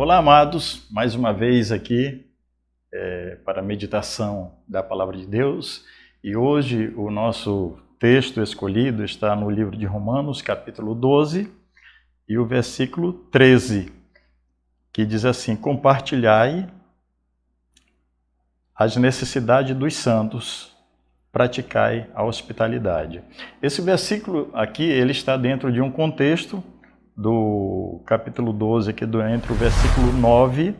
Olá, amados, mais uma vez aqui para a meditação da Palavra de Deus. E hoje o nosso texto escolhido está no livro de Romanos, capítulo 12, e o versículo 13, que diz assim: compartilhai as necessidades dos santos, praticai a hospitalidade. Esse versículo aqui, ele está dentro de um contexto do capítulo 12, aqui entre o versículo 9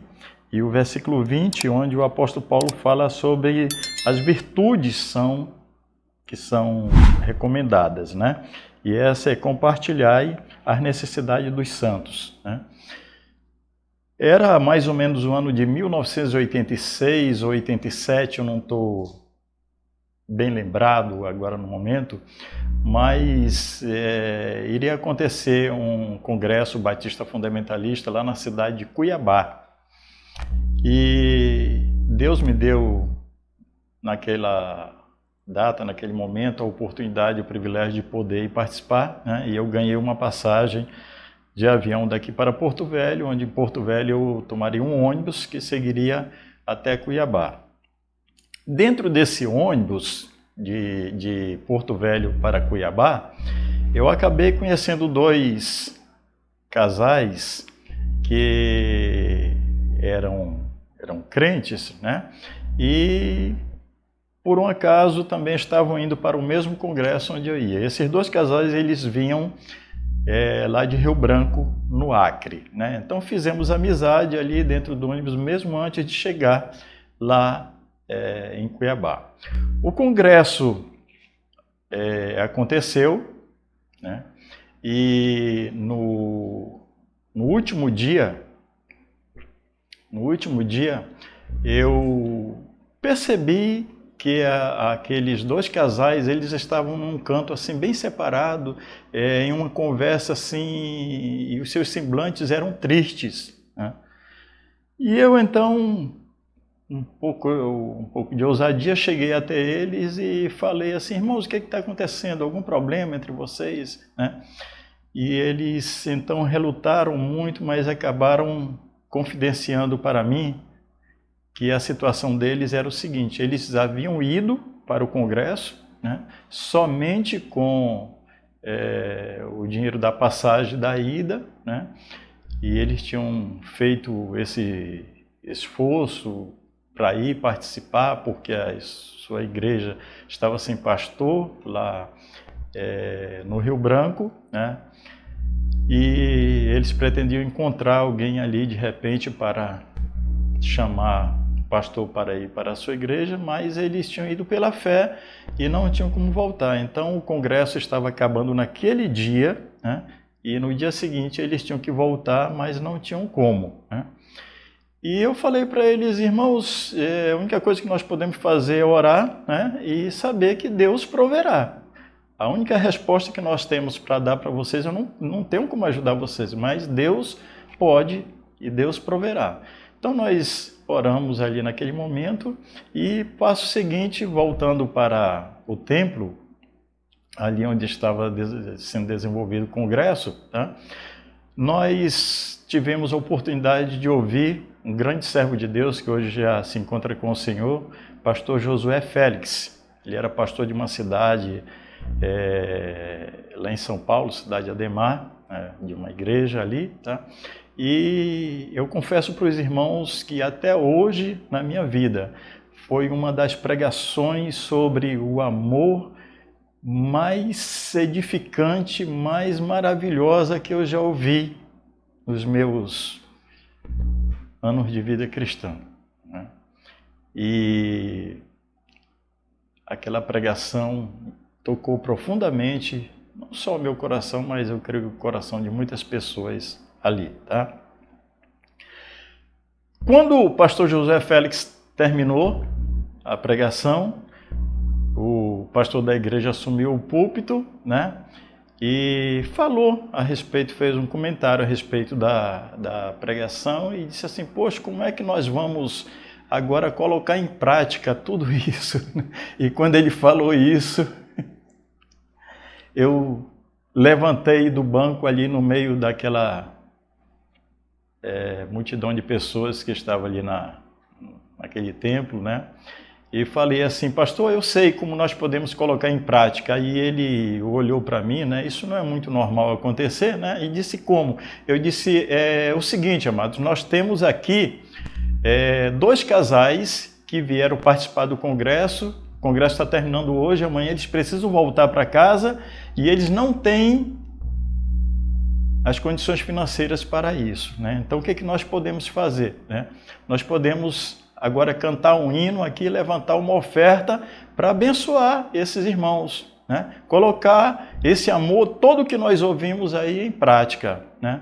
e o versículo 20, onde o apóstolo Paulo fala sobre as virtudes que são recomendadas, né? E essa é compartilhai as necessidades dos santos, né? Era mais ou menos o ano de 1986 ou 87, eu não estou bem lembrado agora no momento, mas iria acontecer um congresso batista fundamentalista lá na cidade de Cuiabá. E Deus me deu, naquela data, naquele momento, a oportunidade, o privilégio de poder ir participar, né? E eu ganhei uma passagem de avião daqui para Porto Velho, onde em Porto Velho eu tomaria um ônibus que seguiria até Cuiabá. Dentro desse ônibus de Porto Velho para Cuiabá, eu acabei conhecendo dois casais que eram crentes, né? E por um acaso também estavam indo para o mesmo congresso onde eu ia. Esses dois casais, eles vinham lá de Rio Branco, no Acre, né? Então fizemos amizade ali dentro do ônibus, mesmo antes de chegar lá em Cuiabá. O congresso aconteceu, né? E no último dia eu percebi que aqueles dois casais, eles estavam num canto assim bem separado, em uma conversa assim, e os seus semblantes eram tristes, né? E eu então, um pouco de ousadia, cheguei até eles e falei assim: irmãos, o que está acontecendo? Algum problema entre vocês, né? E eles então relutaram muito, mas acabaram confidenciando para mim que a situação deles era o seguinte: eles haviam ido para o congresso, né, somente com o dinheiro da passagem da ida, né, e eles tinham feito esse esforço para ir participar, porque a sua igreja estava sem pastor lá no Rio Branco, né, e eles pretendiam encontrar alguém ali de repente para chamar o pastor para ir para a sua igreja, mas eles tinham ido pela fé e não tinham como voltar. Então o congresso estava acabando naquele dia, né? E no dia seguinte eles tinham que voltar, mas não tinham como, né? E eu falei para eles: irmãos, a única coisa que nós podemos fazer é orar, né? E saber que Deus proverá. A única resposta que nós temos para dar para vocês, eu não tenho como ajudar vocês, mas Deus pode e Deus proverá. Então nós oramos ali naquele momento e passo seguinte, voltando para o templo, ali onde estava sendo desenvolvido o congresso, tá? Nós tivemos a oportunidade de ouvir um grande servo de Deus que hoje já se encontra com o Senhor, pastor Josué Félix. Ele era pastor de uma cidade lá em São Paulo, cidade Ademar, de uma igreja ali, tá? E eu confesso para os irmãos que até hoje, na minha vida, foi uma das pregações sobre o amor mais edificante, mais maravilhosa que eu já ouvi nos meus anos de vida cristã, né? E aquela pregação tocou profundamente, não só o meu coração, mas eu creio que o coração de muitas pessoas ali, tá? Quando o pastor José Félix terminou a pregação, o pastor da igreja assumiu o púlpito, né? E falou a respeito, fez um comentário a respeito da pregação e disse assim: poxa, como é que nós vamos agora colocar em prática tudo isso? E quando ele falou isso, eu levantei do banco ali no meio daquela multidão de pessoas que estavam ali naquele templo, né? E falei assim, pastor, eu sei como nós podemos colocar em prática. Aí ele olhou para mim, né? Isso não é muito normal acontecer, né? E disse como? Eu disse, o seguinte, amados, nós temos aqui 2 casais que vieram participar do congresso. O congresso está terminando hoje, amanhã eles precisam voltar para casa e eles não têm as condições financeiras para isso, né? Então o que nós podemos fazer, né? Nós podemos agora cantar um hino aqui, levantar uma oferta para abençoar esses irmãos, né? Colocar esse amor todo que nós ouvimos aí em prática, né?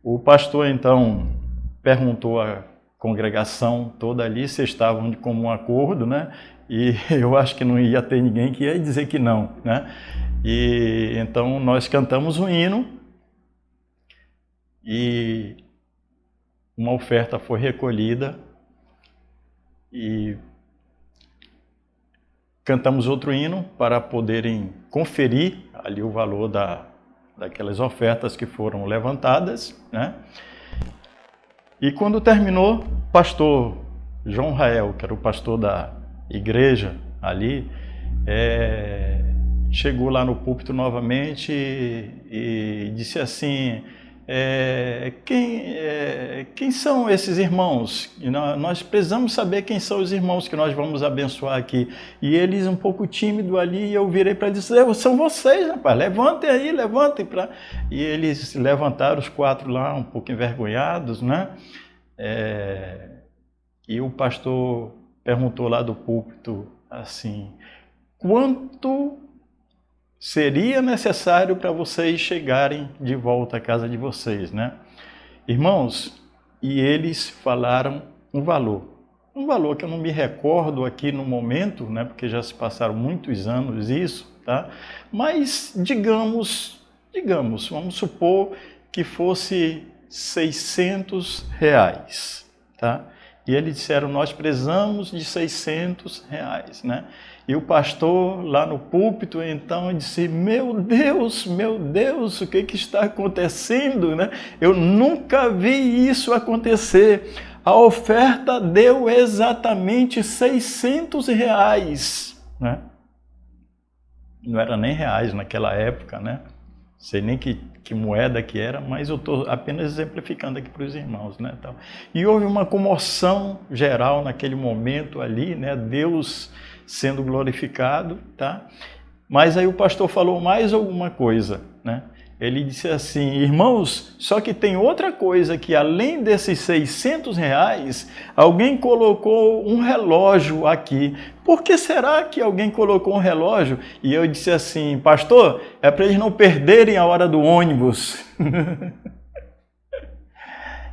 O pastor então perguntou à congregação toda ali se estavam de comum acordo, né? E eu acho que não ia ter ninguém que ia dizer que não, né? E então nós cantamos um hino e uma oferta foi recolhida e cantamos outro hino para poderem conferir ali o valor daquelas ofertas que foram levantadas, né? E quando terminou, o pastor João Rael, que era o pastor da igreja ali, chegou lá no púlpito novamente e disse assim, quem são esses irmãos? Nós precisamos saber quem são os irmãos que nós vamos abençoar aqui. E eles um pouco tímidos ali, eu virei para eles, são vocês, rapaz, levantem aí, levantem. E eles levantaram, os 4 lá, um pouco envergonhados, né? E o pastor perguntou lá do púlpito assim, quanto seria necessário para vocês chegarem de volta à casa de vocês, né? Irmãos, e eles falaram um valor que eu não me recordo aqui no momento, né? Porque já se passaram muitos anos isso, tá? Mas digamos, vamos supor que fosse R$600, tá? E eles disseram, nós precisamos de R$600, né? E o pastor lá no púlpito então disse, meu Deus, o que está acontecendo, né? Eu nunca vi isso acontecer. A oferta deu exatamente R$600, né? Não era nem reais naquela época, né? Sei nem que moeda que era, mas eu estou apenas exemplificando aqui para os irmãos, né? E houve uma comoção geral naquele momento ali, né? Deus sendo glorificado, tá? Mas aí o pastor falou mais alguma coisa, né? Ele disse assim, irmãos, só que tem outra coisa que além desses R$600, alguém colocou um relógio aqui. Por que será que alguém colocou um relógio? E eu disse assim, pastor, é para eles não perderem a hora do ônibus.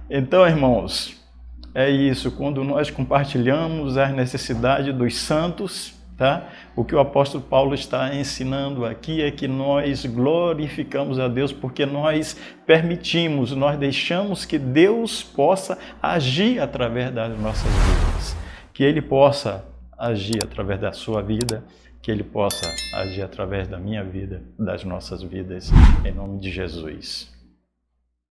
Então, irmãos, é isso, quando nós compartilhamos as necessidades dos santos, tá? O que o apóstolo Paulo está ensinando aqui é que nós glorificamos a Deus porque nós permitimos, nós deixamos que Deus possa agir através das nossas vidas. Que Ele possa agir através da sua vida, que Ele possa agir através da minha vida, das nossas vidas, em nome de Jesus.